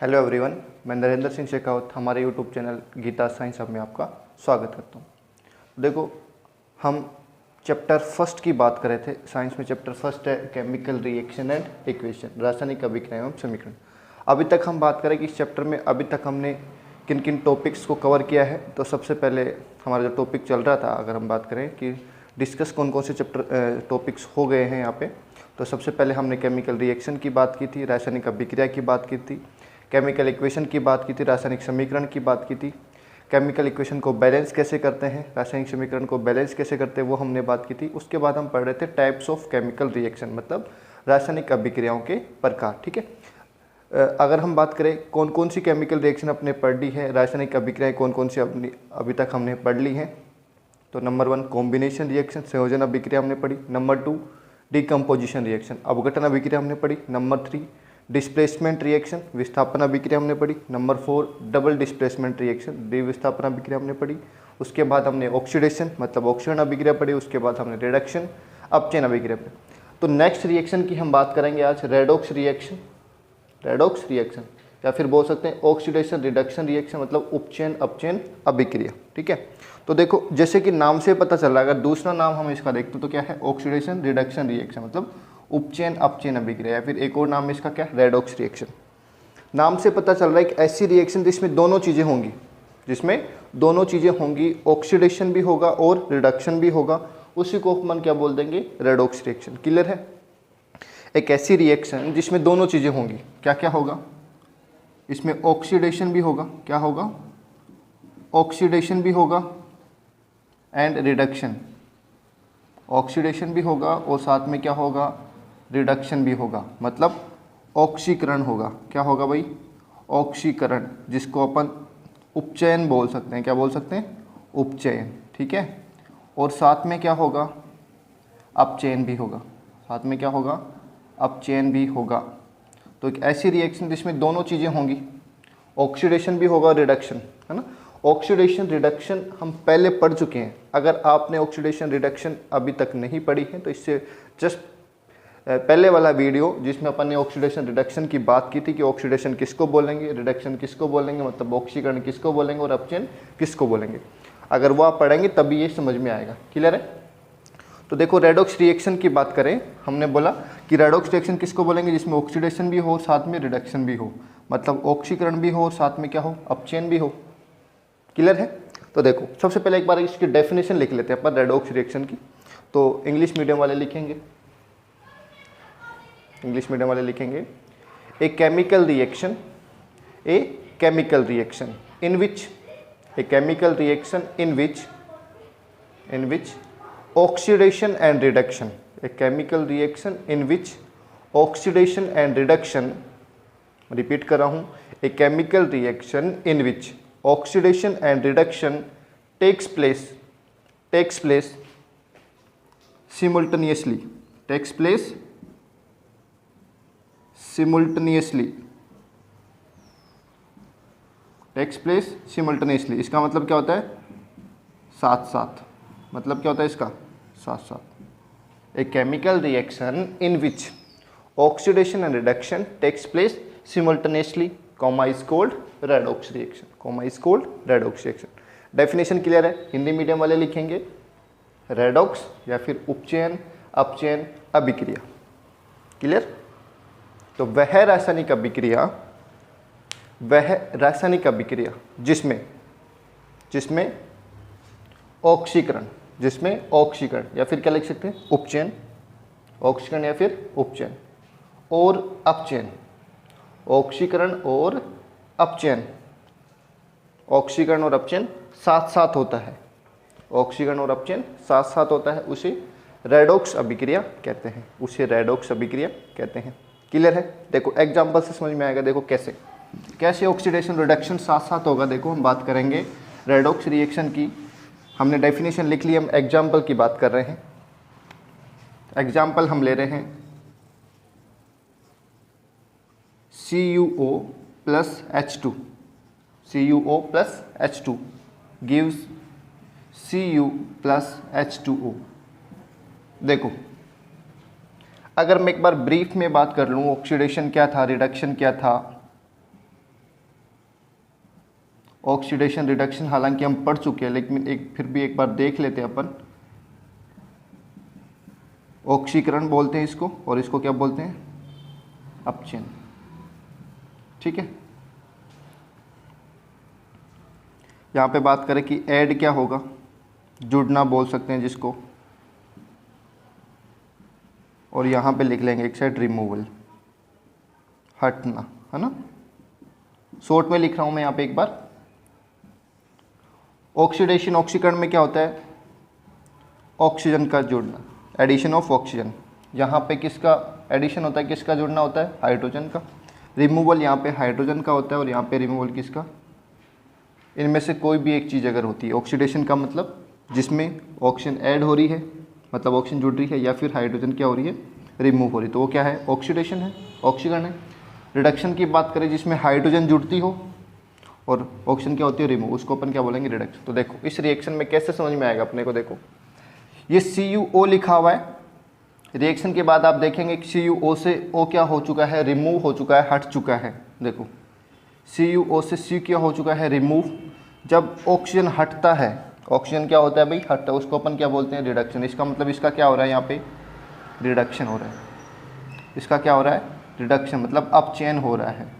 Hello everyone, मैं नरेंद्र सिंह शेखावत हमारे YouTube channel Geeta science hub में आपका स्वागत करता हूँ। देखो, हम चैप्टर फर्स्ट की बात कर रहे थे। साइंस में चैप्टर फर्स्ट है केमिकल रिएक्शन एंड इक्वेशन, रासायनिक अभिक्रिया एवं समीकरण। अभी तक हम बात करें कि इस चैप्टर में अभी तक हमने किन किन टॉपिक्स को कवर किया है। तो सबसे पहले हमारा जो टॉपिक चल रहा था, अगर हम बात करें कि डिस्कस कौन कौन से चैप्टर टॉपिक्स हो गए हैं यहाँ पे, तो सबसे पहले हमने केमिकल रिएक्शन की बात की थी, रासायनिक अभिक्रिया की बात की थी, केमिकल इक्वेशन की बात की थी, रासायनिक समीकरण की बात की थी, केमिकल इक्वेशन को बैलेंस कैसे करते हैं, रासायनिक समीकरण को बैलेंस कैसे करते हैं वो हमने बात की थी। उसके बाद हम पढ़ रहे थे टाइप्स ऑफ केमिकल रिएक्शन, मतलब रासायनिक अभिक्रियाओं के प्रकार। ठीक है, अगर हम बात करें कौन कौन सी केमिकल रिएक्शन अपने पढ़ ली है, रासायनिक अभिक्रियाएं कौन कौन सी अभी तक हमने पढ़ ली हैं, तो नंबर 1 कॉम्बिनेशन रिएक्शन, संयोजन अभिक्रिया हमने पढ़ी। नंबर 2 डिकम्पोजिशन रिएक्शन, अपघटन अभिक्रिया हमने पढ़ी। नंबर 3 डिस्प्लेसमेंट रिएक्शन, विस्थापन अभिक्रिया हमने पढ़ी। नंबर 4 डबल डिस्प्लेसमेंट रिएक्शन, द्विविस्थापन अभिक्रिया हमने पढ़ी। उसके बाद हमने ऑक्सीडेशन मतलब ऑक्सीजन अभिक्रिया पढ़ी। उसके बाद हमने रिडक्शन अपचयन अभिक्रिया पढ़ी। तो नेक्स्ट रिएक्शन की हम बात करेंगे आज रेडॉक्स रिएक्शन, रेडॉक्स रिएक्शन या फिर बोल सकते हैं ऑक्सीडेशन रिडक्शन रिएक्शन, मतलब उपचयन अपचयन अभिक्रिया। ठीक है, तो देखो जैसे कि नाम से पता चल रहा है, अगर दूसरा नाम हम इसका देखते हैं तो क्या है, ऑक्सीडेशन रिडक्शन रिएक्शन, मतलब उपचयन अपचयन अभिक्रिया, या फिर एक और नाम इसका क्या, रेडॉक्स रिएक्शन। नाम से पता चल रहा है कि ऐसी रिएक्शन जिसमें दोनों चीज़ें होंगी, जिसमें दोनों चीज़ें होंगी, ऑक्सीडेशन भी होगा और रिडक्शन भी होगा, उसी को अपन क्या बोल देंगे, रेडॉक्स रिएक्शन। क्लियर है? एक ऐसी रिएक्शन जिसमें दोनों चीज़ें होंगी, क्या क्या होगा, इसमें ऑक्सीडेशन भी होगा, क्या होगा, ऑक्सीडेशन भी होगा एंड रिडक्शन, ऑक्सीडेशन भी होगा और साथ में क्या होगा, रिडक्शन भी होगा, मतलब ऑक्सीकरण होगा। क्या होगा भाई, ऑक्सीकरण, जिसको अपन उपचयन बोल सकते हैं। क्या बोल सकते हैं, उपचयन। ठीक है, और साथ में क्या होगा, अपचयन भी होगा, साथ में क्या होगा, अपचयन भी होगा। तो एक ऐसी रिएक्शन जिसमें दोनों चीज़ें होंगी, ऑक्सीडेशन भी होगा, रिडक्शन, है ना। ऑक्सीडेशन रिडक्शन हम पहले पढ़ चुके हैं। अगर आपने ऑक्सीडेशन रिडक्शन अभी तक नहीं पढ़ी है तो इससे जस्ट पहले वाला वीडियो जिसमें अपन ने ऑक्सीडेशन रिडक्शन की बात की थी कि ऑक्सीडेशन किसको बोलेंगे, रिडक्शन किसको बोलेंगे, मतलब ऑक्सीकरण किसको बोलेंगे और अपचयन किसको बोलेंगे, अगर वो आप पढ़ेंगे तभी ये समझ में आएगा। क्लियर है? तो देखो, रेडॉक्स रिएक्शन की बात करें, हमने बोला कि रेडॉक्स रिएक्शन किसको बोलेंगे, जिसमें ऑक्सीडेशन भी हो साथ में रिडक्शन भी हो, मतलब ऑक्सीकरण भी हो और साथ में क्या हो, अपचयन भी हो। क्लियर है? तो देखो, सबसे पहले एक बार इसकी डेफिनेशन लिख लेते हैं अपन रेडॉक्स रिएक्शन की। तो इंग्लिश मीडियम वाले लिखेंगे, इंग्लिश मीडियम वाले लिखेंगे, ए chemical reaction, a chemical reaction in which, a chemical reaction in which oxidation and reduction, a chemical reaction in which oxidation and reduction, repeat कर रहा हूँ, a chemical reaction in which oxidation and reduction takes place simultaneously, takes place simultaneously। इसका मतलब क्या होता है, साथ साथ, मतलब क्या होता है इसका, साथ साथ। A chemical reaction in which oxidation and reduction takes place simultaneously, comma is called redox reaction, comma is called redox reaction. Definition clear है? हिंदी मीडियम वाले लिखेंगे रेडॉक्स या फिर उपचयन अपचयन अभिक्रिया। क्लियर? तो वह रासायनिक अभिक्रिया जिसमें ऑक्सीकरण, जिसमें ऑक्सीकरण या फिर क्या लिख सकते हैं, उपचयन, ऑक्सीकरण या फिर उपचयन और अपचयन, ऑक्सीकरण और अपचयन, ऑक्सीकरण और अपचयन साथ साथ होता है, ऑक्सीकरण और अपचयन साथ साथ होता है, उसे रेडॉक्स अभिक्रिया कहते हैं, उसे रेडॉक्स अभिक्रिया कहते हैं। क्लियर है? देखो एग्जांपल से समझ में आएगा। देखो कैसे ऑक्सीडेशन रिडक्शन साथ साथ होगा। देखो हम बात करेंगे रेडॉक्स रिएक्शन की, हमने डेफिनेशन लिख ली, हम एग्जाम्पल की बात कर रहे हैं। एग्जाम्पल हम ले रहे हैं CuO plus H2, CuO plus H2 gives Cu plus H2O। देखो, अगर मैं एक बार ब्रीफ में बात कर लूँ, ऑक्सीडेशन क्या था, रिडक्शन क्या था, ऑक्सीडेशन रिडक्शन हालांकि हम पढ़ चुके हैं, लेकिन फिर भी एक बार देख लेते हैं अपन। ऑक्सीकरण बोलते हैं इसको, और इसको क्या बोलते हैं? अपचयन। ठीक है, यहाँ पे बात करें कि ऐड क्या होगा, जुड़ना बोल सकते हैं जिसको, और यहाँ पे लिख लेंगे एक साइड रिमूवल, हटना, है ना। शॉर्ट में लिख रहा हूँ मैं यहाँ पे एक बार। ऑक्सीडेशन, ऑक्सीकरण में क्या होता है? ऑक्सीजन का जुड़ना, एडिशन ऑफ ऑक्सीजन। यहाँ पे किसका एडिशन होता है, किसका जुड़ना होता है? हाइड्रोजन का। रिमूवल यहाँ पे हाइड्रोजन का होता है, और यहाँ पे रिमूवल किसका? इनमें से कोई भी एक चीज़ अगर होती है। ऑक्सीडेशन का मतलब जिसमें ऑक्सीजन ऐड हो रही है, मतलब ऑक्सीजन जुड़ रही है, या फिर हाइड्रोजन क्या हो रही है? रिमूव हो रही है, तो वो क्या है? ऑक्सीडेशन है, ऑक्सीकरण है। रिडक्शन की बात करें जिसमें हाइड्रोजन जुड़ती हो और ऑक्सीजन क्या होती है? रिमूव, उसको अपन क्या बोलेंगे? रिडक्शन। तो देखो इस रिएक्शन में कैसे समझ में आएगा अपने को, देखो ये CuO लिखा हुआ है। रिएक्शन के बाद आप देखेंगे कि CuO से O क्या हो चुका है? रिमूव हो चुका है, हट चुका है। देखो CuO से C क्या हो चुका है? रिमूव। जब ऑक्सीजन हटता है, ऑक्सीजन क्या होता है भाई? हटता है, उसको अपन क्या बोलते हैं? रिडक्शन। इसका मतलब इसका क्या हो रहा है? यहाँ पे रिडक्शन हो रहा है। इसका क्या हो रहा है? रिडक्शन, मतलब अपचयन हो रहा है।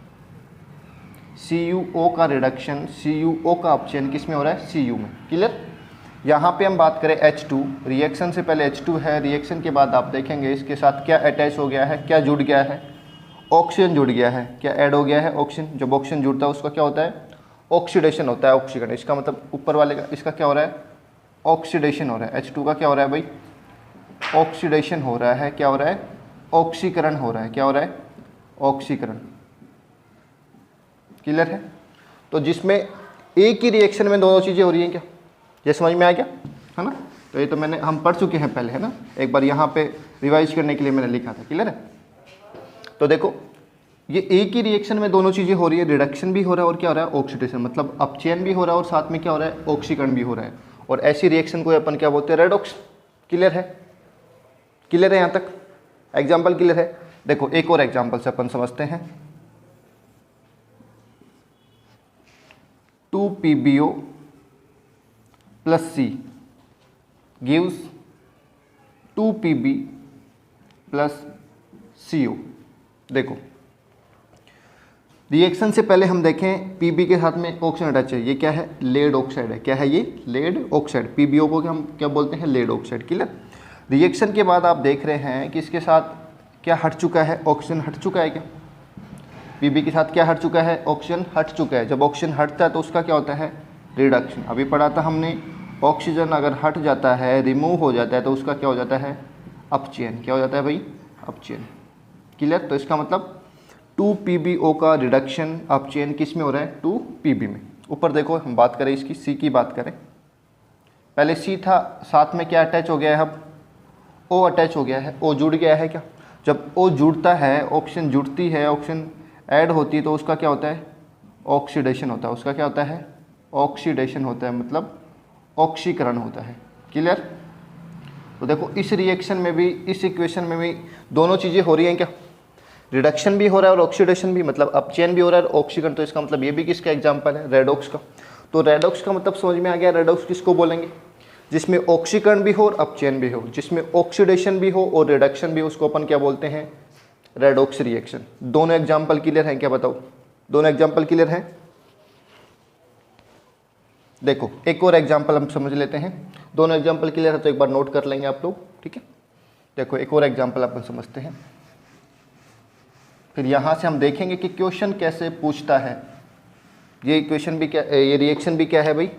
CuO का रिडक्शन, CuO का अपचयन किस में हो रहा है? Cu में। क्लियर। यहाँ पे हम बात करें H2, रिएक्शन से पहले H2 है, रिएक्शन के बाद आप देखेंगे इसके साथ क्या अटैच हो गया है, क्या जुड़ गया है? ऑक्सीजन जुड़ गया है। क्या ऐड हो गया है? ऑक्सीजन। जब ऑक्सीजन जुड़ता है उसका क्या होता है? ऑक्सीडेशन होता है, ऑक्सीकरण। इसका मतलब ऊपर वाले का, इसका क्या हो रहा है? ऑक्सीडेशन हो रहा है। H2 का क्या हो रहा है भाई? ऑक्सीडेशन हो रहा है। क्या हो रहा है? ऑक्सीकरण हो रहा है। क्या हो रहा है? ऑक्सीकरण। क्लियर है। तो जिसमें एक ही रिएक्शन में दोनों चीज़ें हो रही हैं, क्या ये समझ में आ गया, है ना। तो ये तो हम पढ़ चुके हैं पहले, है ना। एक बार यहाँ पे रिवाइज करने के लिए मैंने लिखा था। क्लियर है। तो देखो ये एक ही रिएक्शन में दोनों चीज़ें हो रही है, रिडक्शन भी हो रहा है और क्या हो रहा है? ऑक्सीडेशन, मतलब अपचयन भी हो रहा है और साथ में क्या हो रहा है? ऑक्सीकरण भी हो रहा है। और ऐसी रिएक्शन को अपन क्या बोलते हैं? रेडॉक्स। क्लियर है। क्लियर है यहाँ तक? एग्जाम्पल क्लियर है। देखो एक और एग्जाम्पल से अपन समझते हैं। 2PbO plus C gives 2Pb plus CO। देखो रिएक्शन से पहले हम देखें Pb के साथ में ऑक्सीजन अटैच है, ये क्या है? लेड ऑक्साइड है। क्या है ये? Lead oxide. PbO को हम क्या बोलते हैं? Lead oxide. क्लियर। रिएक्शन के बाद आप देख रहे हैं कि इसके साथ क्या हट चुका है? ऑक्सीजन हट चुका है। क्या Pb के साथ क्या हट चुका है? ऑक्सीजन हट चुका है। जब ऑक्सीजन हटता है तो उसका क्या होता है? रिडक्शन। अभी पढ़ा था हमने, ऑक्सीजन अगर हट जाता है, रिमूव हो जाता है, तो उसका क्या हो जाता है? अपचयन। क्या हो जाता है भाई? अपचयन। क्लियर। तो इसका मतलब 2PbO का रिडक्शन, अपचयन किस में हो रहा है? 2Pb में। ऊपर देखो हम बात करें इसकी, C की बात करें। पहले C था, साथ में क्या अटैच हो गया है? अब O अटैच हो गया है, O जुड़ गया है। क्या जब O जुड़ता है, ऑक्सीजन जुड़ती है, ऑक्सीजन ऐड होती है, तो उसका क्या होता है? ऑक्सीडेशन होता है। उसका क्या होता है? ऑक्सीडेशन होता है, मतलब ऑक्सीकरण होता है। क्लियर। तो देखो इस रिएक्शन में भी, इस इक्वेशन में भी दोनों चीज़ें हो रही हैं। क्या रिडक्शन भी हो रहा है और ऑक्सीडेशन भी, मतलब अपचयन भी हो रहा है और ऑक्सीकरण। तो इसका मतलब ये भी किसका एग्जाम्पल है? रेडॉक्स का। तो रेडॉक्स का मतलब समझ में आ गया। रेडॉक्स किसको बोलेंगे? जिसमें ऑक्सीकरण भी हो और अपचयन भी हो, जिसमें ऑक्सीडेशन भी हो और रिडक्शन भी हो, उसको अपन क्या बोलते हैं? Redox reaction. दोनों एग्जाम्पल क्लियर हैं? क्या बताओ, दोनों एग्जाम्पल क्लियर हैं? देखो एक और एग्जाम्पल हम समझ लेते हैं। दोनों एग्जाम्पल क्लियर है तो एक बार नोट कर लेंगे आप लोग, ठीक है। देखो एक और एग्जाम्पल अपन समझते हैं, फिर यहाँ से हम देखेंगे कि क्वेश्चन कैसे पूछता है। ये क्वेश्चन भी क्या, ये रिएक्शन भी क्या है भाई?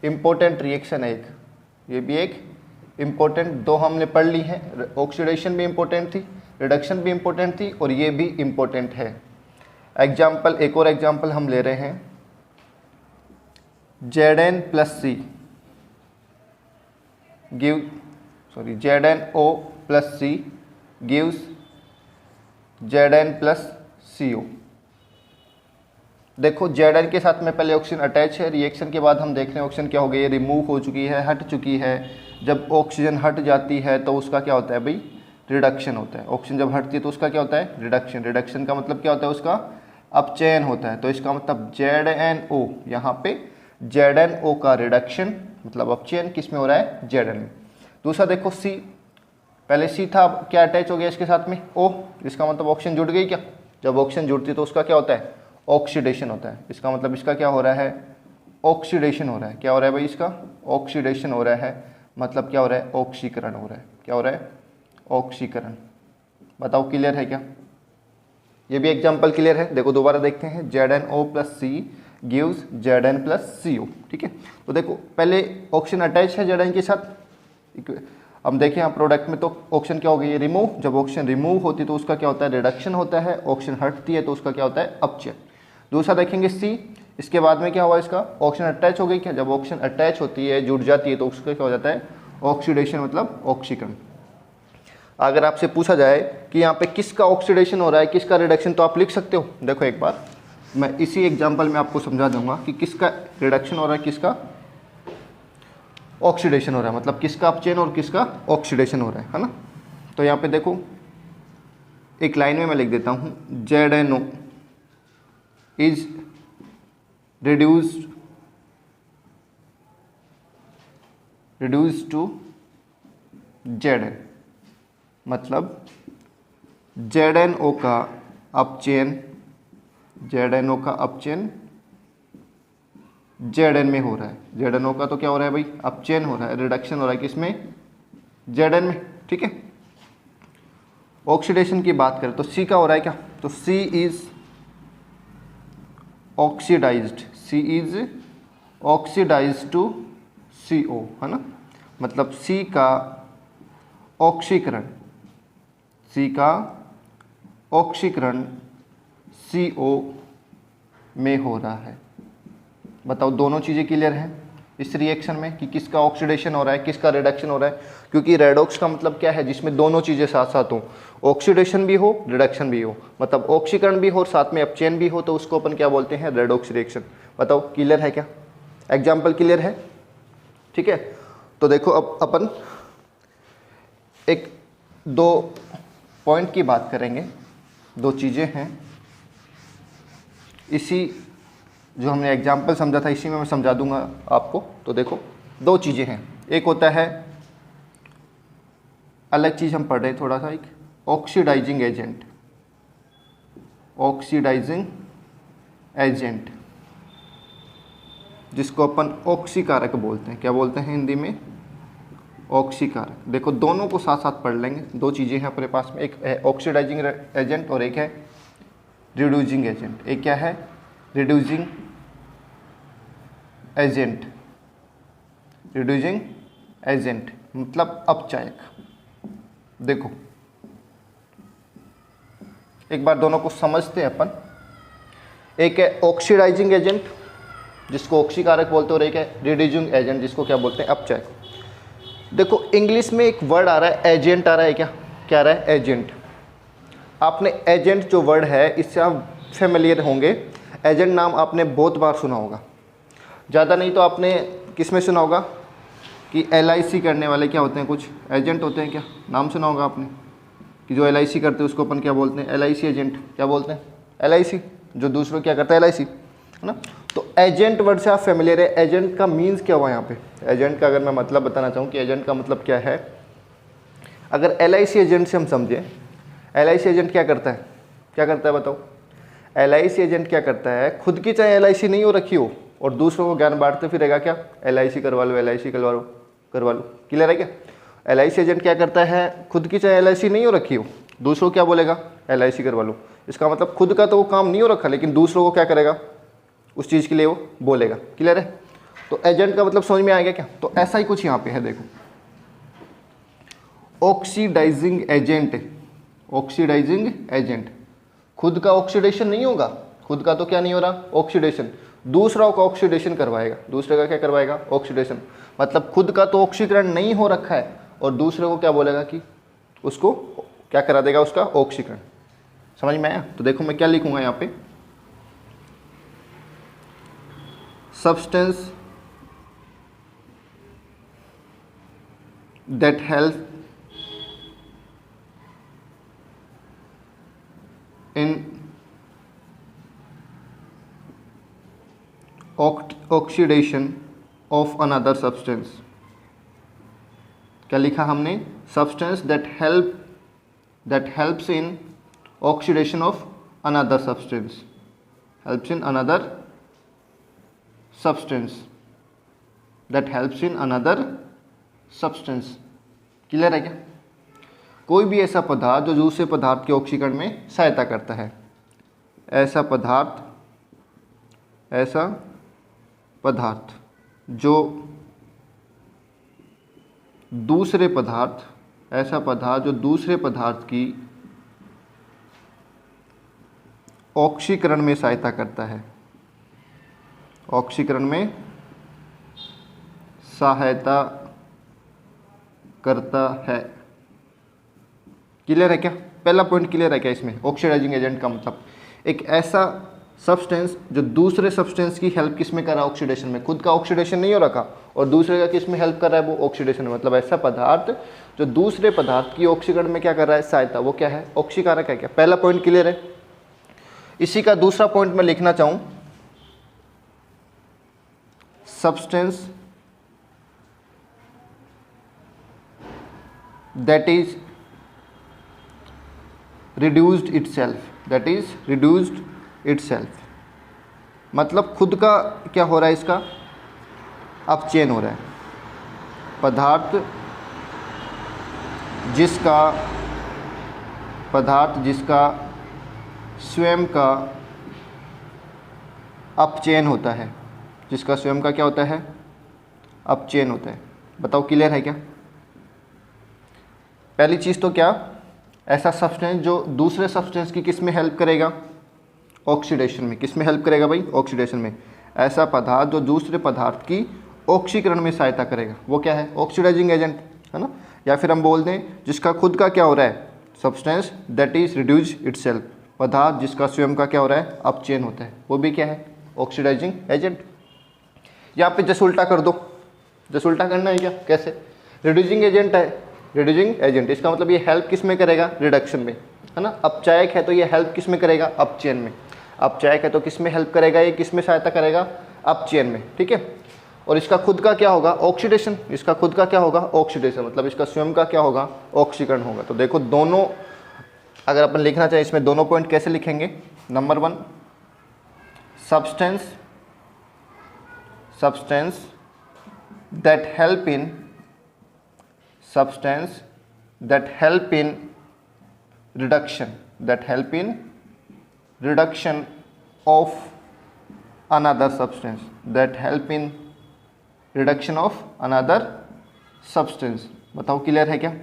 इम्पोर्टेंट रिएक्शन है एक, ये भी एक इम्पोर्टेंट, दो हमने पढ़ ली है। ऑक्सीडेशन भी इम्पोर्टेंट थी, रिडक्शन भी इम्पोर्टेंट थी, और ये भी इम्पोर्टेंट है। एग्जाम्पल, एक और एग्जाम्पल हम ले रहे हैं। Zn plus C give, ZnO plus C gives Zn plus CO। देखो Zn के साथ में पहले ऑक्सीजन अटैच है, रिएक्शन के बाद हम देख रहे हैं ऑक्सीजन क्या हो गई है? रिमूव हो चुकी है, हट चुकी है। जब ऑक्सीजन हट जाती है तो उसका क्या होता है भाई? रिडक्शन होता है। ऑक्सीजन जब हटती है तो उसका क्या होता है? रिडक्शन। रिडक्शन का मतलब क्या होता है? उसका अपचयन होता है। तो इसका मतलब ZnO यहाँ पे ZnO का रिडक्शन मतलब अपचयन किस में हो रहा है, Zn में। दूसरा देखो C, पहले C था, अब क्या अटैच हो गया इसके साथ में O, इसका मतलब ऑक्सीजन जुड़ गई क्या। जब ऑक्सीजन जुड़ती है तो उसका क्या होता है, ऑक्सीडेशन होता है। इसका मतलब इसका क्या हो रहा है, ऑक्सीडेशन हो रहा है। क्या हो रहा है भाई, इसका ऑक्सीडेशन हो रहा है, मतलब क्या हो रहा है, ऑक्सीकरण हो रहा है। क्या हो रहा है, ऑक्सीकरण। बताओ क्लियर है क्या, ये भी एग्जाम्पल क्लियर है। देखो दोबारा देखते हैं, ZnO plus C gives Zn plus CO। ठीक है, तो देखो पहले ऑक्सीजन अटैच है Zn के साथ। हम देखें यहाँ प्रोडक्ट में तो ऑक्सीजन क्या हो गई है, रिमूव। जब ऑक्सीजन रिमूव होती है तो उसका क्या होता है, रिडक्शन होता है। ऑक्सीजन हटती है तो उसका क्या होता है, अपचयन। दूसरा देखेंगे C, इसके बाद में क्या हुआ, इसका ऑक्सीजन अटैच हो गई क्या। जब ऑक्सीजन अटैच होती है, जुड़ जाती है तो उसका क्या हो जाता है, ऑक्सीडेशन मतलब ऑक्सीकरण। अगर आपसे पूछा जाए कि यहाँ पे किसका ऑक्सीडेशन हो रहा है, किसका रिडक्शन, तो आप लिख सकते हो। देखो एक बार मैं इसी एग्जांपल में आपको समझा दूंगा कि किसका रिडक्शन हो रहा है, किसका ऑक्सीडेशन हो रहा है, मतलब किसका अपचयन और किसका ऑक्सीडेशन हो रहा है ना। तो यहाँ पे देखो एक लाइन में मैं लिख देता हूँ, ZnO is reduced to Zn, मतलब ZnO का अपचयन, ZnO का अपचयन Zn में हो रहा है। ZnO का तो क्या हो रहा है भाई, अपचयन हो रहा है, रिडक्शन हो रहा है किसमें, Zn में। ठीक है, ऑक्सीडेशन की बात करें तो C का हो रहा है क्या, तो C is oxidised, C is oxidised to CO, है ना। मतलब C का ऑक्सीकरण, C का ऑक्सीकरण CO में हो रहा है। बताओ दोनों चीज़ें क्लियर हैं इस रिएक्शन में कि किसका ऑक्सीडेशन हो रहा है, किसका रिडक्शन हो रहा है। क्योंकि रेडॉक्स का मतलब क्या है, जिसमें दोनों चीज़ें साथ साथ हो, ऑक्सीडेशन भी हो रिडक्शन भी हो, मतलब ऑक्सीकरण भी हो और साथ में अपचयन भी हो, तो उसको अपन क्या बोलते हैं, रेडॉक्स रिएक्शन। बताओ क्लियर है क्या, एग्जाम्पल क्लियर है। ठीक है, तो देखो अब अपन एक दो पॉइंट की बात करेंगे, दो चीज़ें हैं इसी जो हमने एग्जाम्पल समझा था इसी में मैं समझा दूंगा आपको। तो देखो दो चीज़ें हैं, एक होता है, अलग चीज़ हम पढ़ रहे हैं थोड़ा सा, एक ऑक्सीडाइजिंग एजेंट, ऑक्सीडाइजिंग एजेंट जिसको अपन ऑक्सीकारक बोलते हैं। क्या बोलते हैं हिंदी में, ऑक्सीकारक। देखो दोनों को साथ साथ पढ़ लेंगे, दो चीज़ें हैं अपने पास में, एक है ऑक्सीडाइजिंग एजेंट और एक है रिड्यूसिंग एजेंट। एक क्या है, रिड्यूसिंग एजेंट, रिड्यूसिंग एजेंट मतलब अपचायक। देखो एक बार दोनों को समझते हैं अपन। एक है ऑक्सीडाइजिंग एजेंट जिसको ऑक्सीकारक बोलते हैं और एक है रिड्यूसिंग एजेंट जिसको क्या बोलते हैं, अपचायक। देखो इंग्लिश में एक वर्ड आ रहा है, एजेंट आ रहा है, क्या आ रहा है, एजेंट। आपने एजेंट जो वर्ड है इससे आप फेमिलियर होंगे। एजेंट नाम आपने बहुत बार सुना होगा, ज़्यादा नहीं तो आपने किस में सुना होगा कि LIC करने वाले क्या होते हैं, कुछ एजेंट होते हैं। क्या नाम सुना होगा आपने कि जो LIC करते हैं उसको अपन क्या बोलते हैं, LIC एजेंट। क्या बोलते हैं, LIC, जो दूसरों क्या करता है, LIC, है ना। तो एजेंट वर्ड से आप फेमिलियर है। एजेंट का मीन्स क्या हुआ यहाँ पे, एजेंट का अगर मैं मतलब बताना चाहूँ कि एजेंट का मतलब क्या है, अगर LIC एजेंट से हम समझें, LIC एजेंट क्या करता है, क्या करता है बताओ। LIC एजेंट क्या करता है, खुद की चाहे LIC नहीं हो रखी हो और दूसरों को ज्ञान बांटते फिरेगा, क्या LIC करवा लो, LIC करवा लो। क्लियर है क्या। LIC एजेंट क्या करता है, खुद की चाहे LIC नहीं हो रखी हो, दूसरों क्या बोलेगा, LIC करवा लो। इसका मतलब खुद का तो वो काम नहीं हो रखा लेकिन दूसरों को क्या करेगा, उस चीज़ के लिए वो बोलेगा। क्लियर है। तो एजेंट का मतलब समझ में आ गया क्या। तो ऐसा ही कुछ यहाँ पे है, देखो ऑक्सीडाइजिंग एजेंट, ऑक्सीडाइजिंग एजेंट खुद का ऑक्सीडेशन नहीं होगा, खुद का तो क्या नहीं हो रहा, ऑक्सीडेशन, दूसरों का ऑक्सीडेशन करवाएगा। दूसरे का क्या करवाएगा, ऑक्सीडेशन। मतलब खुद का तो ऑक्सीकरण नहीं हो रखा है और दूसरे को क्या बोलेगा कि उसको क्या करा देगा, उसका ऑक्सीकरण। समझ में आया। तो देखो मैं क्या लिखूंगा यहाँ पे, substance that help in oxidation of another substance. क्या लिखा हमने? Substance that helps in oxidation of another substance, helps in another substance, that helps in another substance. Clear है क्या? कोई भी ऐसा पदार्थ जो दूसरे पदार्थ के ऑक्सीकरण में सहायता करता है, ऐसा पदार्थ जो दूसरे पदार्थ की ऑक्सीकरण में सहायता करता है, ऑक्सीकरण में सहायता करता है। क्लियर है क्या? पहला पॉइंट क्लियर है क्या इसमें? ऑक्सीडाइजिंग एजेंट का मतलब एक ऐसा सब्सटेंस जो दूसरे सब्सटेंस की हेल्प किस में कर रहा है? ऑक्सीडेशन में। खुद का ऑक्सीडेशन नहीं हो रखा और दूसरे का किस में हेल्प कर रहा है? वो ऑक्सीडेशन में। मतलब ऐसा पदार्थ जो दूसरे पदार्थ की ऑक्सीकरण में क्या कर रहा है? सहायता। वो क्या है? ऑक्सीकारक है। क्या पहला पॉइंट क्लियर है? इसी का दूसरा पॉइंट मैं लिखना चाहूं, substance that is reduced itself, मतलब खुद का क्या हो रहा है? इसका अपचयन हो रहा है। पदार्थ जिसका स्वयं का अपचयन होता है, जिसका स्वयं का क्या होता है? अपचयन होता है। बताओ क्लियर है क्या? पहली चीज़ तो क्या, ऐसा सब्सटेंस जो दूसरे सब्सटेंस की किस में हेल्प करेगा? ऑक्सीडेशन में। किस में हेल्प करेगा भाई? ऑक्सीडेशन में। ऐसा पदार्थ जो दूसरे पदार्थ की ऑक्सीकरण में सहायता करेगा, वो क्या है? ऑक्सीडाइजिंग एजेंट, है ना? या फिर हम बोल दें जिसका खुद का क्या हो रहा है? Substance that is reduce itself, पदार्थ जिसका स्वयं का क्या हो रहा है? अपचयन होता है, वो भी क्या है? Oxidising agent. यहाँ पे जस्ट उल्टा कर दो। जस्ट उल्टा करना है क्या? कैसे? रिड्यूसिंग एजेंट है, रिड्यूसिंग एजेंट, इसका मतलब ये हेल्प किस में करेगा? रिडक्शन में, है ना? अपचायक है तो ये हेल्प किस में करेगा? अपचयन में। अपचायक है तो किस में हेल्प करेगा? ये किस में सहायता करेगा? अपचयन में। ठीक है। और इसका खुद का क्या होगा? ऑक्सीडेशन। इसका खुद का क्या होगा? ऑक्सीडेशन, मतलब इसका स्वयं का क्या होगा? ऑक्सीकरण होगा। तो देखो दोनों, अगर अपन लिखना चाहें इसमें दोनों पॉइंट कैसे लिखेंगे? Number 1, substance that help in reduction of another substance। बताओ क्लियर है क्या?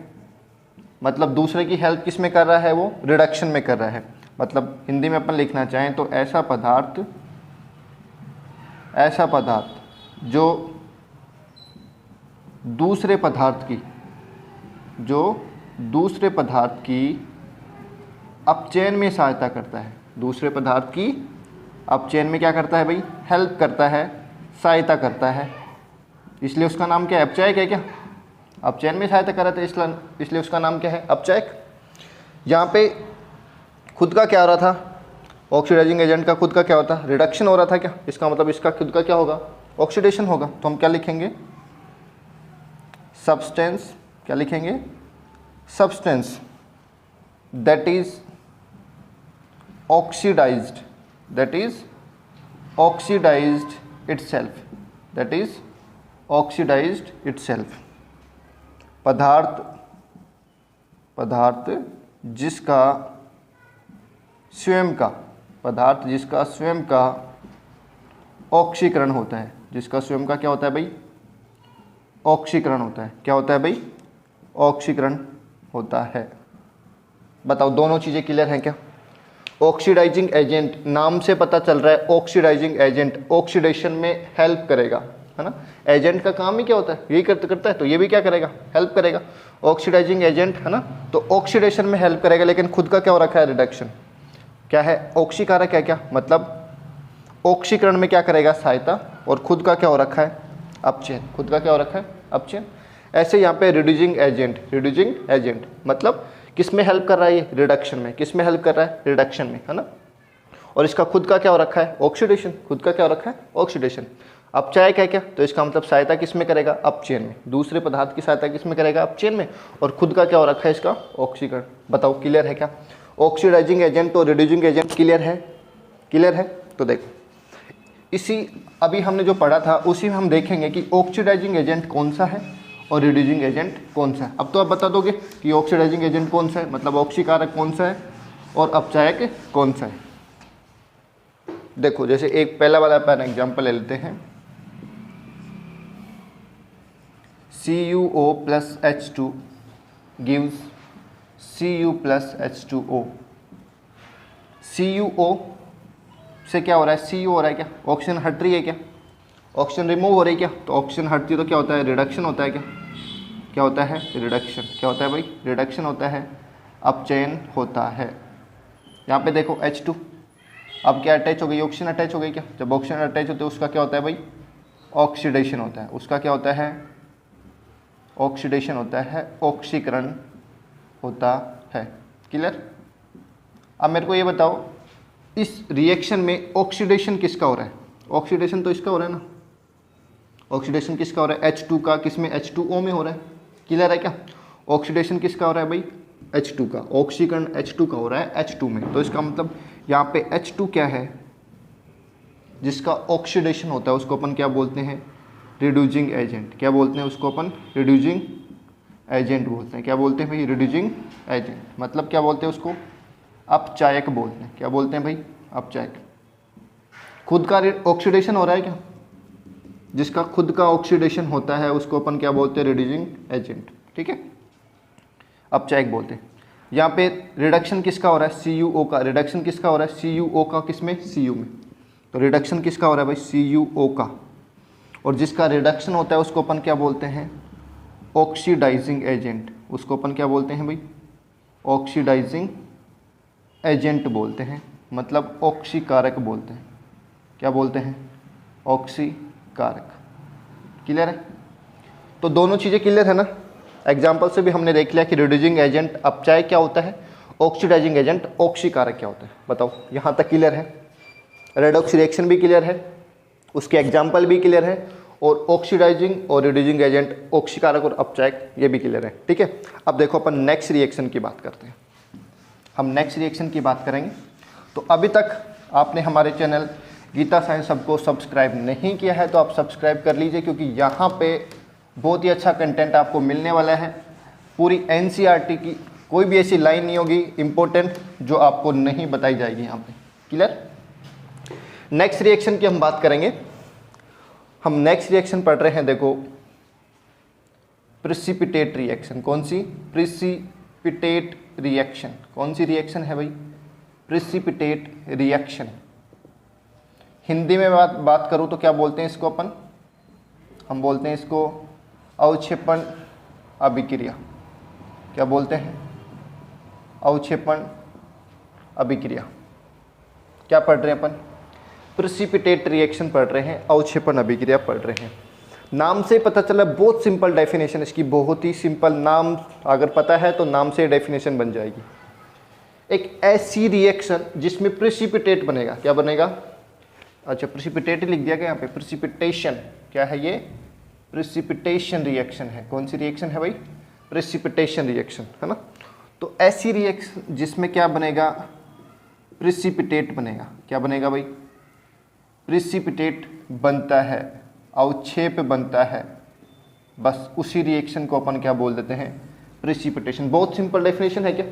मतलब दूसरे की हेल्प किस में कर रहा है? वो रिडक्शन में कर रहा है। मतलब हिंदी में अपन लिखना चाहें तो ऐसा पदार्थ जो दूसरे पदार्थ की अपचयन में सहायता करता है। दूसरे पदार्थ की अपचयन में क्या करता है भाई? हेल्प करता है, सहायता करता है, इसलिए उसका नाम क्या है? अपचायक है। क्या अपचयन में सहायता कर रहा था इसलिए उसका नाम क्या है? अपचायक। यहाँ पे खुद का क्या हो रहा था? ऑक्सीडाइजिंग एजेंट का खुद का क्या होता? रिडक्शन हो रहा था। क्या इसका मतलब इसका खुद का क्या होगा? ऑक्सीडेशन होगा। तो हम क्या लिखेंगे? सब्सटेंस, क्या लिखेंगे? Substance that is oxidised itself, पदार्थ जिसका स्वयं का ऑक्सीकरण होता है। जिसका स्वयं का क्या होता है भाई? ऑक्सीकरण होता है। क्या होता है भाई? ऑक्सीकरण होता है। बताओ दोनों चीज़ें क्लियर हैं क्या? ऑक्सीडाइजिंग एजेंट, नाम से पता चल रहा है ऑक्सीडाइजिंग एजेंट ऑक्सीडेशन में हेल्प करेगा, है ना? एजेंट का काम ही क्या होता है? यही करता है, तो ये भी क्या करेगा? हेल्प करेगा। ऑक्सीडाइजिंग एजेंट, है ना? तो ऑक्सीडेशन में हेल्प करेगा, लेकिन खुद का क्या हो रखा है? रिडक्शन। क्या है? ऑक्सीकारक है। क्या मतलब? ऑक्सीकरण में क्या करेगा? सहायता। और खुद का क्या हो रखा है? अपचयन। खुद का क्या हो रखा है? अपचयन। ऐसे यहाँ पे रिड्यूसिंग एजेंट मतलब किस में हेल्प कर रहा है? ये रिडक्शन में। किस में हेल्प कर रहा है? रिडक्शन में, है ना? और इसका खुद का क्या हो रखा है? ऑक्सीडेशन। खुद का क्या हो रखा है? ऑक्सीडेशन। अपचायक है क्या, तो इसका मतलब सहायता किस में करेगा, अपचयन में। दूसरे पदार्थ की सहायता किस में करेगा, अपचयन में। और खुद का क्या हो रखा है इसका, ऑक्सीकरण। बताओ क्लियर है क्या। ऑक्सीडाइजिंग एजेंट और रिड्यूसिंग एजेंट क्लियर है, क्लियर है। तो देखो इसी अभी हमने जो पढ़ा था उसी में हम देखेंगे कि ऑक्सीडाइजिंग एजेंट कौन सा है और रिड्यूसिंग एजेंट कौन सा है। अब तो आप बता दोगे कि ऑक्सीडाइजिंग एजेंट कौन सा है, मतलब ऑक्सीकारक कौन सा है और अपचायक कौन सा है। देखो जैसे एक पहला वाला अपन एग्जांपल ले लेते हैं, CuO plus H2 gives Cu plus H2O। CuO से क्या हो रहा है, Cu हो रहा है क्या, ऑक्सीजन हट रही है क्या, ऑक्सीजन रिमूव हो रही है क्या, तो ऑक्सीजन हटती है तो क्या होता है, रिडक्शन होता है क्या, क्या होता है, रिडक्शन। क्या होता है भाई, रिडक्शन होता है, अपचयन होता है। यहाँ पे देखो H2 अब क्या अटैच हो गई, ऑक्सीजन अटैच हो गई क्या, जब ऑक्सीजन अटैच होते है उसका क्या होता है भाई, ऑक्सीडेशन होता है। उसका क्या होता है, ऑक्सीडेशन होता है, ऑक्सीकरण होता है। क्लियर। अब मेरे को ये बताओ इस रिएक्शन में ऑक्सीडेशन किसका हो रहा है, ऑक्सीडेशन तो इसका हो रहा है ना, ऑक्सीडेशन किसका हो रहा है, H2 का, किसमें, H2O में हो रहा है। क्लियर है क्या। ऑक्सीडेशन किसका हो रहा है भाई, H2 का, ऑक्सीकरण H2 का हो रहा है H2 में। तो इसका मतलब यहाँ पे H2 क्या है, जिसका ऑक्सीडेशन होता है उसको अपन क्या बोलते हैं, रिड्यूसिंग एजेंट। क्या बोलते हैं उसको अपन, रिड्यूसिंग एजेंट बोलते हैं। क्या बोलते हैं भाई, रिड्यूसिंग एजेंट। मतलब क्या बोलते हैं उसको, अपचायक बोलते हैं। क्या बोलते हैं भाई, अपचायक। खुद का ऑक्सीडेशन हो रहा है क्या, जिसका खुद का ऑक्सीडेशन होता है उसको अपन क्या बोलते हैं, रिड्यूसिंग एजेंट। ठीक है, अपचायक बोलते हैं। यहाँ पे रिडक्शन किसका हो रहा है, CuO का। रिडक्शन किसका हो रहा है, CuO का, किसमें, Cu में। तो रिडक्शन किसका हो रहा है भाई, CuO का। और जिसका रिडक्शन होता है उसको अपन क्या बोलते हैं, ऑक्सीडाइजिंग एजेंट। उसको अपन क्या बोलते हैं भाई, ऑक्सीडाइजिंग एजेंट बोलते हैं, मतलब ऑक्सीकारक बोलते हैं। क्या बोलते हैं, ऑक्सीकारक। क्लियर है। तो दोनों चीज़ें क्लियर है ना। एग्जाम्पल से भी हमने देख लिया कि रिड्यूसिंग एजेंट अपचायक क्या होता है, ऑक्सीडाइजिंग एजेंट ऑक्सीकारक क्या होता है। बताओ यहाँ तक क्लियर है। रेडॉक्स रिएक्शन भी क्लियर है, उसके एग्जाम्पल भी क्लियर है, और ऑक्सीडाइजिंग और रिड्यूसिंग एजेंट ऑक्सीकारक और अपचायक ये भी क्लियर है। ठीक है। अब देखो अपन नेक्स्ट रिएक्शन की बात करते हैं। हम नेक्स्ट रिएक्शन की बात करेंगे। तो अभी तक आपने हमारे चैनल गीता साइंस हब को सब्सक्राइब नहीं किया है तो आप सब्सक्राइब कर लीजिए, क्योंकि यहाँ पे बहुत ही अच्छा कंटेंट आपको मिलने वाला है। पूरी NCERT की कोई भी ऐसी लाइन नहीं होगी इम्पोर्टेंट जो आपको नहीं बताई जाएगी यहाँ पे। क्लियर। नेक्स्ट रिएक्शन की हम बात करेंगे। हम नेक्स्ट रिएक्शन पढ़ रहे हैं, देखो प्रिसिपिटेट रिएक्शन। कौन सी, प्रिसिपिटेट रिएक्शन। कौन सी रिएक्शन है भाई, प्रिसिपिटेट रिएक्शन। हिंदी में बात करूँ तो क्या बोलते हैं इसको अपन, हम बोलते हैं इसको अवक्षेपण अभिक्रिया। क्या बोलते हैं, अवक्षेपण अभिक्रिया। क्या पढ़ रहे हैं अपन, प्रिसिपिटेट रिएक्शन पढ़ रहे हैं, अवक्षेपण अभिक्रिया पढ़ रहे हैं। नाम से पता चला, बहुत सिंपल डेफिनेशन इसकी, बहुत ही सिंपल। नाम अगर पता है तो नाम से डेफिनेशन बन जाएगी। एक ऐसी रिएक्शन जिसमें प्रिसिपिटेट बनेगा। क्या बनेगा, अच्छा प्रिसिपिटेट लिख दिया गया यहाँ पे, प्रिसिपिटेशन। क्या है ये, प्रिसिपिटेशन रिएक्शन है। कौन सी रिएक्शन है भाई, प्रिसिपिटेशन रिएक्शन है ना। तो ऐसी रिएक्शन जिसमें क्या बनेगा, प्रिसिपिटेट बनेगा। क्या बनेगा भाई, प्रिसिपिटेट बनता है, अवक्षेप बनता है। बस उसी रिएक्शन को अपन क्या बोल देते हैं, प्रिसिपिटेशन। बहुत सिंपल डेफिनेशन है क्या,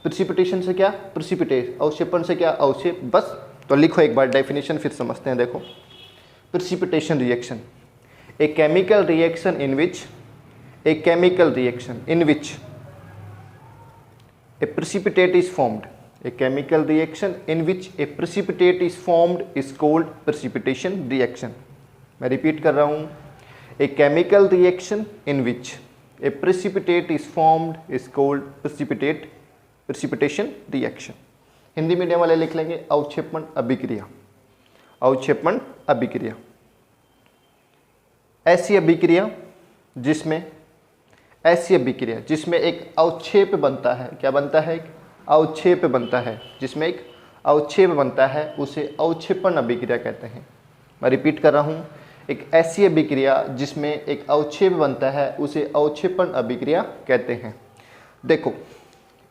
प्रिसिपिटेशन से क्या, प्रिसिपिटेट, अवक्षेपण से क्या, अवक्षेप। बस तो लिखो एक बार डेफिनेशन, फिर समझते हैं। देखो precipitation reaction, a chemical reaction in which, a chemical reaction in which A precipitate is formed, a chemical reaction in which a precipitate is formed is called precipitation reaction। मैं रिपीट कर रहा हूँ, a chemical reaction in which a precipitate is formed is called precipitation reaction। Hindi medium वाले लिख लेंगे अवक्षेपण अभिक्रिया। अवक्षेपण अभिक्रिया ऐसी अभिक्रिया जिसमें एक अवक्षेप बनता है। क्या बनता है, एक अवक्षेप बनता है। जिसमें एक अवक्षेप बनता है उसे अवक्षेपण अभिक्रिया कहते हैं। मैं रिपीट कर रहा हूँ, एक ऐसी अभिक्रिया जिसमें एक अवक्षेप बनता है उसे अवक्षेपण अभिक्रिया कहते हैं। देखो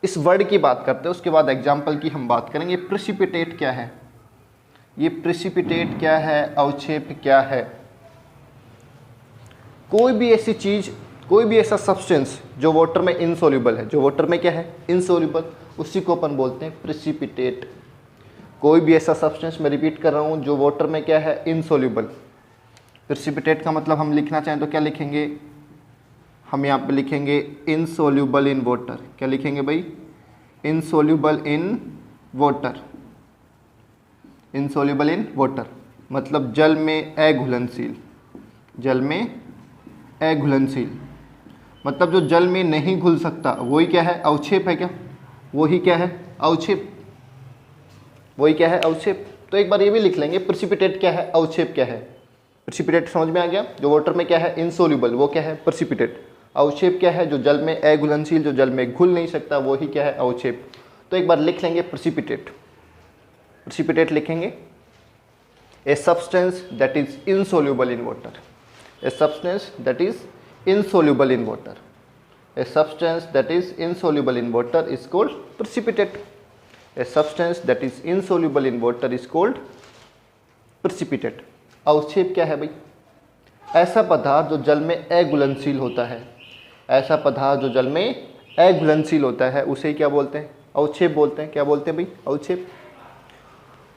इस वर्ड की बात करते हैं, उसके बाद एग्जाम्पल की हम बात करेंगे। प्रेसिपिटेट क्या है, ये प्रेसिपिटेट क्या है, अवक्षेप क्या है। कोई भी ऐसी चीज, कोई भी ऐसा सब्सटेंस जो वाटर में इनसोल्यूबल है, जो वाटर में क्या है, इनसोल्यूबल, उसी को अपन बोलते हैं प्रेसिपिटेट। कोई भी ऐसा सब्सटेंस, मैं रिपीट कर रहा हूँ, जो वाटर में क्या है, इनसोल्यूबल। प्रेसिपिटेट का मतलब हम लिखना चाहें तो क्या लिखेंगे, हम यहाँ पे लिखेंगे इनसोल्यूबल इन वाटर। क्या लिखेंगे भाई, insoluble in water. Insoluble in water मतलब जल में अघुलनशील, जल में अघुलनशील मतलब जो जल में नहीं घुल सकता, वही क्या है, अवक्षेप है। क्या वही क्या है, अवक्षेप, वही क्या है, अवक्षेप। तो एक बार ये भी लिख लेंगे, प्रेसिपिटेट क्या है, अवक्षेप क्या है। प्रेसिपिटेट समझ में आ गया, जो वाटर में क्या है, इनसोल्यूबल, वो क्या है, प्रेसिपिटेट। अवक्षेप क्या है, जो जल में अघुलनशील, जो जल में घुल नहीं सकता, वही क्या है, अवक्षेप। तो एक बार लिख लेंगे प्रेसिपिटेट। प्रेसिपिटेट लिखेंगे, a substance that is insoluble in water, a substance that is insoluble in water, a substance that is insoluble in water is called precipitate, a substance that is insoluble in water is called precipitate। अवक्षेप क्या है भाई, ऐसा पदार्थ जो जल में अघुलनशील होता है, ऐसा पदार्थ जो जल में अघुलनशील होता है उसे क्या बोलते हैं, अवक्षेप बोलते हैं। क्या बोलते हैं भाई, अवक्षेप।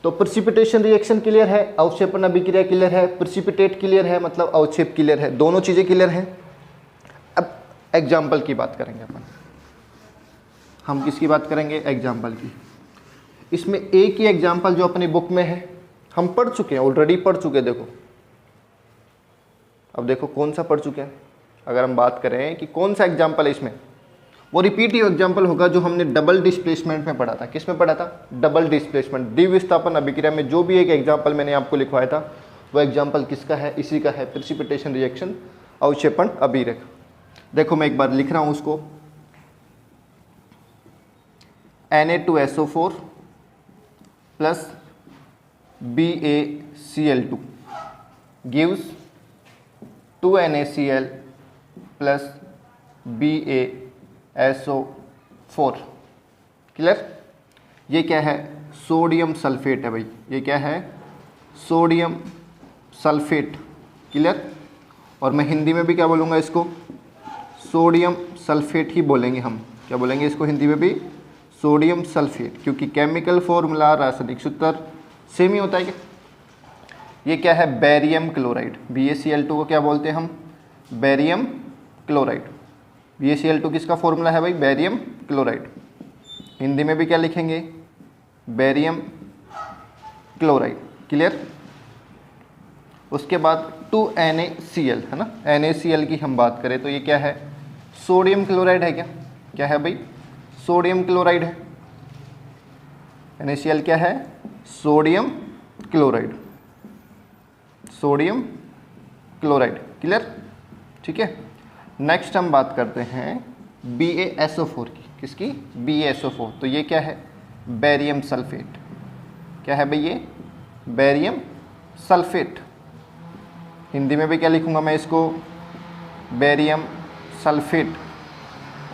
तो प्रेसिपिटेशन रिएक्शन क्लियर है, अवक्षेपण अभिक्रिया क्लियर है, प्रेसिपिटेट क्लियर है, मतलब अवक्षेप क्लियर है, दोनों चीजें क्लियर हैं। अब एग्जाम्पल की बात करेंगे अपन, हम किसकी बात करेंगे, एग्जाम्पल की। इसमें एक ही एग्जाम्पल जो अपनी बुक में है, हम पढ़ चुके हैं, ऑलरेडी पढ़ चुके हैं। देखो अब देखो कौन सा पढ़ चुके हैं। अगर हम बात करें कि कौन सा एग्जाम्पल है इसमें, वो रिपीटिव एग्जाम्पल होगा जो हमने डबल डिस्प्लेसमेंट में पढ़ा था। किस में पढ़ा था, डबल डिस्प्लेसमेंट, द्विविस्थापन अभिक्रिया में जो भी एक एग्जाम्पल मैंने आपको लिखवाया था, वो एग्जाम्पल किसका है, इसी का है, प्रेसिपिटेशन रिएक्शन, अवक्षेपण अभिक्रिया। देखो मैं एक बार लिख रहा हूं उसको, Na2SO4 plus BaCl2 gives 2NaCl plus BaSO4। Clear. ये क्या है, सोडियम सल्फेट है भाई, ये क्या है, सोडियम सल्फेट। क्लियर। और मैं हिंदी में भी क्या बोलूँगा इसको, सोडियम सल्फेट ही बोलेंगे हम। क्या बोलेंगे इसको हिंदी में भी, सोडियम सल्फेट, क्योंकि केमिकल फॉर्मूला, रासायनिक सूत्र सेम ही होता है। क्या ये क्या है, बेरियम क्लोराइड। BaCl2 को क्या बोलते हैं हम, बेरियम क्लोराइड। BaCl2 किसका फॉर्मूला है भाई, बेरियम क्लोराइड। हिंदी में भी क्या लिखेंगे, बेरियम क्लोराइड। क्लियर। उसके बाद 2NaCl है ना, NaCl की हम बात करें तो ये क्या है, सोडियम क्लोराइड है। क्या क्या है भाई, सोडियम क्लोराइड है। NaCl क्या है, sodium chloride, sodium chloride. Clear. ठीक है। नेक्स्ट हम बात करते हैं BaSO4 की। किसकी, BaSO4। तो ये क्या है, बेरियम सल्फेट। क्या है भाई, ये बेरियम सल्फेट। हिंदी में भी क्या लिखूंगा मैं इसको, बेरियम सल्फेट।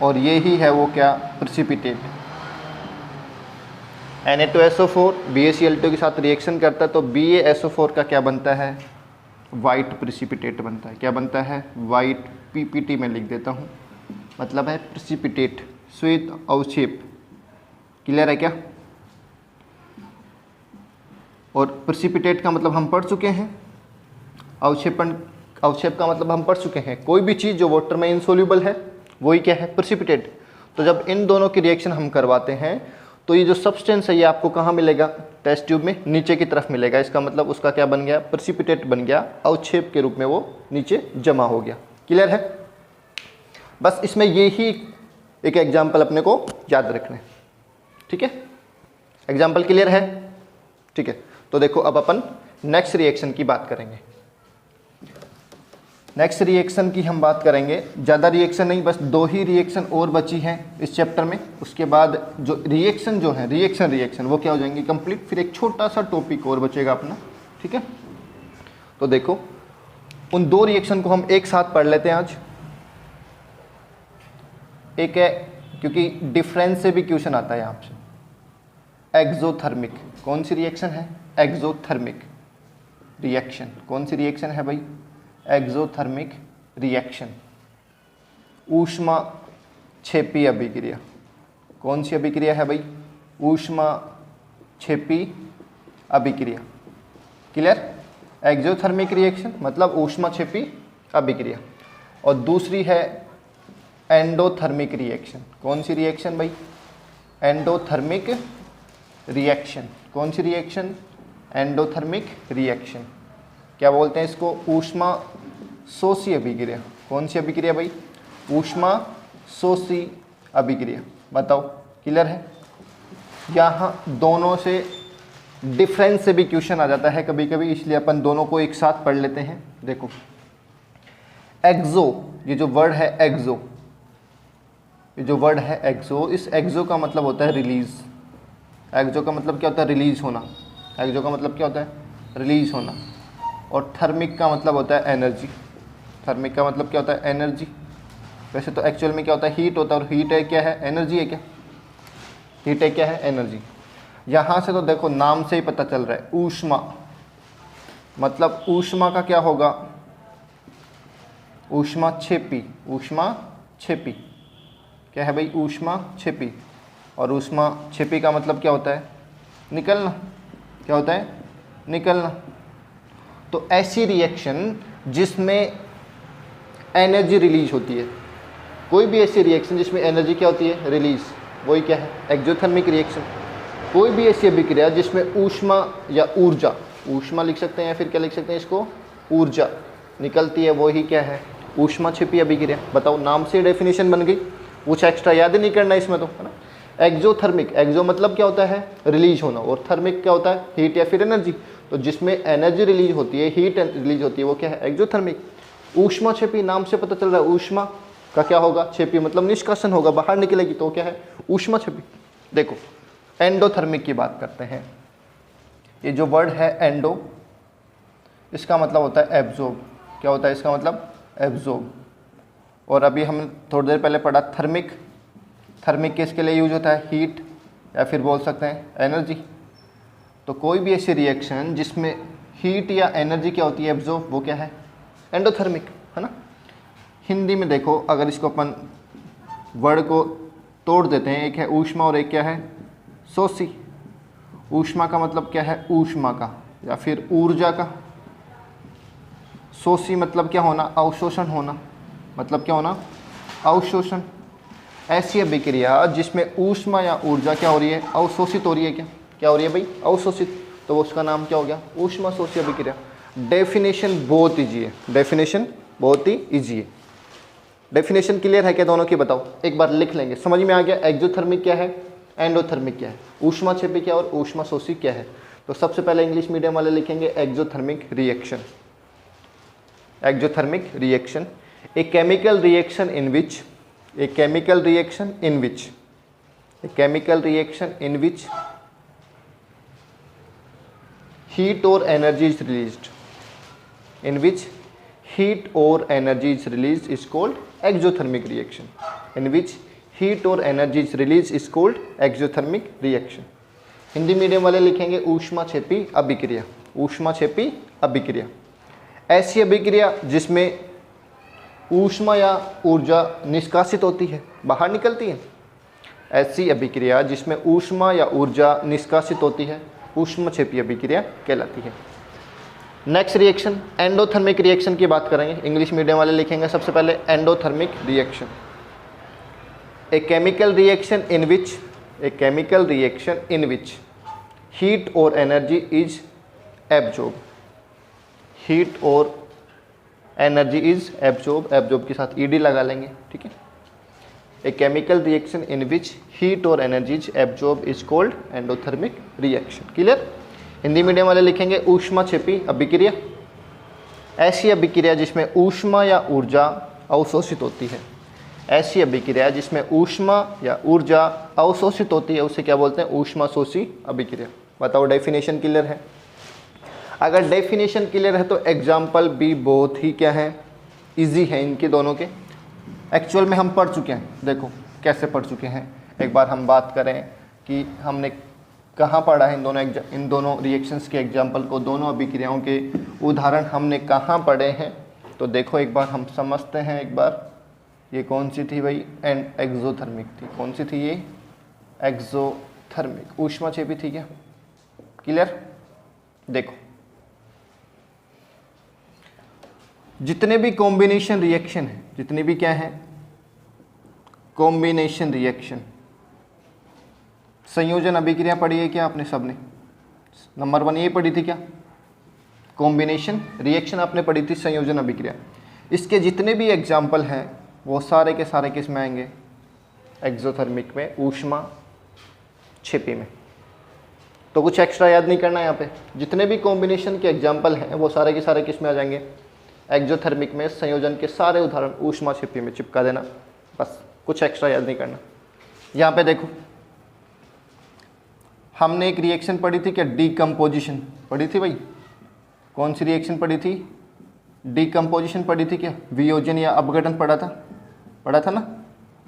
और ये ही है वो क्या, प्रेसिपिटेट। Na2SO4 BaCl2 के साथ रिएक्शन करता है तो BaSO4 का क्या बनता है, वाइट प्रेसिपिटेट बनता है। क्या बनता है, वाइट, PPT में लिख देता हूँ, मतलब है प्रेसिपिटेट, श्वेत अवक्षेप। क्लियर है क्या। और प्रेसिपिटेट का मतलब हम पढ़ चुके हैं, अवक्षेपण, अवक्षेप का मतलब हम पढ़ चुके हैं। कोई भी चीज़ जो वाटर में इनसोल्यूबल है वही क्या है, प्रेसिपिटेट। तो जब इन दोनों की रिएक्शन हम करवाते हैं तो ये जो सब्सटेंस है ये आपको कहाँ मिलेगा, टेस्ट ट्यूब में नीचे की तरफ मिलेगा। इसका मतलब उसका क्या बन गया, प्रेसिपिटेट बन गया, अवक्षेप के रूप में वो नीचे जमा हो गया। क्लियर है। बस इसमें ये ही एक एग्जाम्पल अपने को याद रखना है। ठीक है, एग्जाम्पल क्लियर है। ठीक है, तो देखो अब अपन नेक्स्ट रिएक्शन की बात करेंगे। नेक्स्ट रिएक्शन की हम बात करेंगे, ज़्यादा रिएक्शन नहीं, बस 2 ही रिएक्शन और बची हैं इस चैप्टर में। उसके बाद जो रिएक्शन जो है, रिएक्शन वो क्या हो जाएंगे कंप्लीट। फिर एक छोटा सा टॉपिक और बचेगा अपना। ठीक है, तो देखो उन दो रिएक्शन को हम एक साथ पढ़ लेते हैं आज। एक है, क्योंकि डिफरेंस से भी क्वेश्चन आता है यहाँ से, एक्सोथर्मिक। कौन सी रिएक्शन है? Exothermic reaction. कौन सी रिएक्शन है भाई? Exothermic reaction. ऊष्मा क्षेपी अभिक्रिया। कौन सी अभिक्रिया है भाई? ऊष्मा क्षेपी अभिक्रिया। क्लियर? एक्सोथर्मिक रिएक्शन मतलब ऊष्मा क्षेपी अभिक्रिया। और दूसरी है एंडोथर्मिक रिएक्शन। कौन सी रिएक्शन भाई? Endothermic reaction. कौन सी रिएक्शन? Endothermic reaction. क्या बोलते हैं इसको? ऊष्मा शोषी अभिक्रिया। कौन सी अभिक्रिया भाई? ऊष्मा शोषी अभिक्रिया। बताओ, क्लियर है? यहाँ दोनों से डिफरेंस से भी क्वेश्चन आ जाता है कभी कभी, इसलिए अपन दोनों को एक साथ पढ़ लेते हैं। देखो एक्सो, ये जो वर्ड है एक्सो, ये जो वर्ड है एक्सो, इस एक्सो का मतलब होता है रिलीज। एक्सो का मतलब क्या होता है? रिलीज होना। एक्सो का मतलब क्या होता है? रिलीज होना। और थर्मिक का मतलब होता है एनर्जी। थर्मिक का मतलब क्या होता है? एनर्जी। वैसे तो एक्चुअल में क्या होता है? हीट होता है। और हीट है क्या है? एनर्जी है क्या? हीट है क्या है? एनर्जी। यहाँ से तो देखो नाम से ही पता चल रहा है, ऊष्मा मतलब ऊष्मा का क्या होगा? ऊष्मा क्षेपी। ऊष्मा क्षेपी क्या है भाई? ऊष्मा क्षेपी। और ऊष्मा क्षेपी का मतलब क्या होता है? निकलना। क्या होता है? निकलना। तो ऐसी रिएक्शन जिसमें एनर्जी रिलीज होती है, कोई भी ऐसी रिएक्शन जिसमें एनर्जी क्या होती है? रिलीज, वही क्या है? Exothermic reaction. कोई भी ऐसी अभिक्रिया जिसमें ऊष्मा या ऊर्जा, ऊष्मा लिख सकते हैं या फिर क्या लिख सकते हैं इसको? ऊर्जा निकलती है, वही क्या है? ऊष्मा छिपी अभिक्रिया। बताओ, नाम से डेफिनेशन बन गई, कुछ एक्स्ट्रा याद ही नहीं करना इसमें तो, है ना? एक्सोथर्मिक, एक्सो मतलब क्या होता है? रिलीज होना। और थर्मिक क्या होता है? हीट या फिर एनर्जी। तो जिसमें एनर्जी रिलीज होती है, हीट रिलीज होती है, वो क्या है? एक्सोथर्मिक। ऊष्मा छिपी, नाम से पता चल रहा है ऊष्मा का क्या होगा? छिपी मतलब निष्कासन होगा, बाहर निकलेगी, तो क्या है? ऊष्मा छिपी। देखो एंडोथर्मिक की बात करते हैं। ये जो वर्ड है एंडो, इसका मतलब होता है एब्जॉर्ब। क्या होता है इसका मतलब? एब्जॉर्ब। और अभी हम थोड़ी देर पहले पढ़ा थर्मिक। थर्मिक किसके लिए यूज होता है? हीट या फिर बोल सकते हैं एनर्जी। तो कोई भी ऐसी रिएक्शन जिसमें हीट या एनर्जी क्या होती है? एब्जॉर्ब, वो क्या है? एंडोथर्मिक, है ना? हिंदी में देखो, अगर इसको अपन वर्ड को तोड़ देते हैं, एक है ऊष्मा और एक क्या है? शोषी। ऊष्मा का मतलब क्या है? ऊष्मा का या फिर ऊर्जा का। शोषी मतलब क्या होना? अवशोषण होना। मतलब क्या होना? अवशोषण। ऐसी अभिक्रिया जिसमें ऊष्मा या ऊर्जा क्या हो रही है? अवशोषित हो रही है। क्या हो रही है भाई? अवशोषित। तो उसका नाम क्या हो गया? ऊष्मा शोषी अभिक्रिया। डेफिनेशन बहुत ईजी है, डेफिनेशन बहुत ही ईजी है। डेफिनेशन क्लियर है क्या दोनों की? बताओ, एक बार लिख लेंगे, समझ में आ गया? एक्सोथर्मिक क्या है, एंडोथर्मिक क्या है, ऊष्मा क्षेपी क्या और ऊष्मा शोषी क्या है। तो सबसे पहले इंग्लिश मीडियम वाले लिखेंगे exothermic reaction. Exothermic reaction, a chemical reaction in which, a chemical reaction in which, a chemical reaction in which heat or energy is released, in which heat or energy is released is called exothermic reaction, in which heat or energy is released is called exothermic reaction। Hindi medium वाले लिखेंगे ऊष्मा क्षेपी अभिक्रिया। ऊष्मा क्षेपी अभिक्रिया ऐसी अभिक्रिया जिसमें ऊष्मा या ऊर्जा निष्कासित होती है, बाहर निकलती है। ऐसी अभिक्रिया जिसमें ऊष्मा या ऊर्जा निष्कासित होती है ऊष्मक्षेपी अभिक्रिया कहलाती है। नेक्स्ट रिएक्शन एंडोथर्मिक रिएक्शन की बात करेंगे। इंग्लिश मीडियम वाले लिखेंगे सबसे पहले endothermic reaction, a chemical reaction in which, a chemical reaction in which heat और एनर्जी इज एब्जॉर्ब, हीट और एनर्जी इज एब्जॉर्ब, एब्जॉर्ब के साथ ईडी लगा लेंगे, ठीक है। A chemical reaction in which heat और energy is absorb is called endothermic reaction. Clear. Hindi medium वाले लिखेंगे ऊष्माक्षेपी अभिक्रिया, ऐसी अभिक्रिया जिसमें ऊष्मा या ऊर्जा अवशोषित होती है। ऐसी अभिक्रिया जिसमें ऊष्मा या ऊर्जा अवशोषित होती है उसे क्या बोलते हैं? ऊष्मा शोषी अभिक्रिया। बताओ डेफिनेशन क्लियर है। अगर डेफिनेशन क्लियर है तो एग्जाम्पल भी बहुत ही क्या है, ईजी है इनके दोनों के। एक्चुअल में हम पढ़ चुके हैं, देखो कैसे पढ़ चुके हैं। एक बार हम बात करें कि हमने कहाँ पढ़ा है इन दोनों रिएक्शंस के एग्जाम्पल को, दोनों अभिक्रियाओं के उदाहरण हमने कहाँ पढ़े हैं। तो देखो एक बार हम समझते हैं। एक बार ये कौन सी थी भाई, एंड एक्सोथर्मिक थी। कौन सी थी ये, एक्सोथर्मिक, ऊष्माक्षेपी थी क्या, क्लियर। देखो जितने भी कॉम्बिनेशन रिएक्शन है, जितने भी क्या है कॉम्बिनेशन रिएक्शन, संयोजन अभिक्रिया पढ़ी है क्या आपने सबने, नंबर 1 ये पढ़ी थी क्या, कॉम्बिनेशन रिएक्शन आपने पढ़ी थी, संयोजन अभिक्रिया। इसके जितने भी एग्जाम्पल हैं वो सारे के सारे किस में आएंगे, एक्सोथर्मिक में, ऊष्मा छिपी में। तो कुछ एक्स्ट्रा याद नहीं करना यहाँ पे, जितने भी कॉम्बिनेशन के एग्जाम्पल हैं वो सारे के सारे किस में आ जाएंगे, एक्सोथर्मिक में। संयोजन के सारे उदाहरण ऊष्मा छिपी में चिपका देना, बस कुछ एक्स्ट्रा याद नहीं करना। यहाँ पे देखो हमने एक रिएक्शन पढ़ी थी क्या, डीकम्पोजिशन पढ़ी थी भाई। कौन सी रिएक्शन पढ़ी थी, डीकम्पोजिशन पढ़ी थी क्या, वियोजन या अपघटन पढ़ा था ना।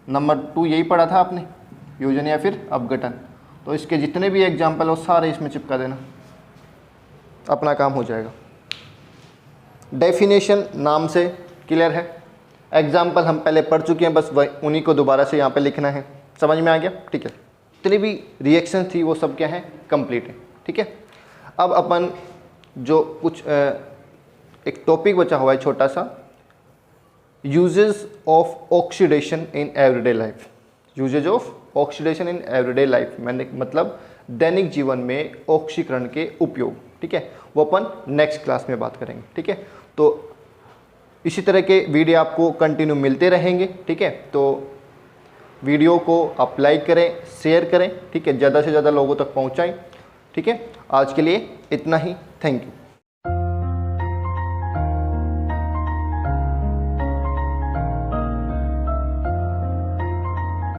नंबर 2 यही पढ़ा था आपने, वियोजन या फिर अपघटन। तो इसके जितने भी एग्जाम्पल हो सारे इसमें चिपका देना, अपना काम हो जाएगा। डेफिनेशन नाम से क्लियर है, एग्जाम्पल हम पहले पढ़ चुके हैं, बस उन्हीं को दोबारा से यहाँ पे लिखना है। समझ में आ गया, ठीक है। जितनी भी रिएक्शन थी वो सब क्या है, कंप्लीट है, ठीक है। अब अपन जो कुछ एक टॉपिक बचा हुआ है छोटा सा, uses of oxidation in everyday life. Uses of oxidation in everyday life मैंने मतलब दैनिक जीवन में ऑक्सीकरण के उपयोग, ठीक है, वो अपन नेक्स्ट क्लास में बात करेंगे, ठीक है। तो इसी तरह के वीडियो आपको कंटिन्यू मिलते रहेंगे, ठीक है। तो वीडियो को आप लाइक करें, शेयर करें, ठीक है, ज़्यादा से ज़्यादा लोगों तक पहुंचाएं, ठीक है। आज के लिए इतना ही, थैंक यू।